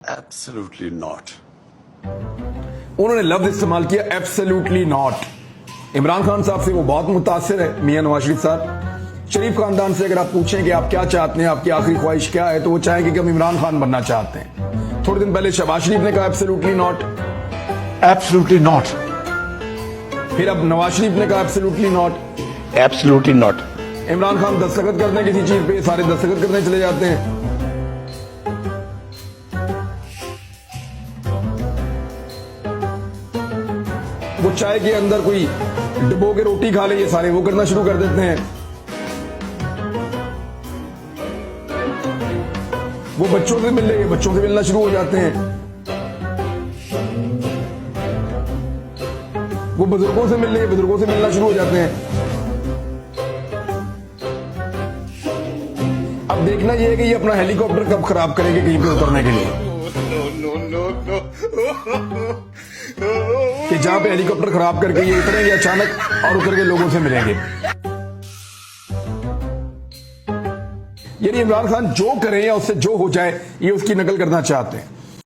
Absolutely not. उन्होंने लफ्ज इस्तेमाल किया एब्सोल्युटली नॉट। इमरान खान साहब से वो बहुत मुतासिर है, मियां नवाज शरीफ साहब। शरीफ खानदान से अगर आप पूछें कि आप क्या चाहते हैं, आपकी आखिरी ख्वाहिश क्या है, तो वो चाहेंगे कि हम इमरान खान बनना चाहते हैं। थोड़े दिन पहले शहबाज शरीफ ने कहा एब्सोल्युटली नॉट। Absolutely not. फिर अब नवाज शरीफ ने कहा absolutely not. Absolutely not. Imran Khan दस्तखत करते हैं किसी चीज पे, सारे दस्तखत करने चले जाते हैं। वो चाय के अंदर कोई डुबो के रोटी खा ले, ये सारे वो करना शुरू कर देते हैं। वो बच्चों से मिल ले, ये बच्चों से मिलना शुरू हो जाते हैं। वो बुजुर्गों से मिल ले, ये बुजुर्गों से मिलना शुरू हो जाते हैं। अब देखना ये है कि ये अपना हेलीकॉप्टर कब खराब करेंगे कहीं पे उतरने के लिए, कि जहां पे हेलीकॉप्टर खराब करके ये उतरेंगे अचानक और उतर के लोगों से मिलेंगे। यानी इमरान खान जो करें या उससे जो हो जाए, ये उसकी नकल करना चाहते हैं।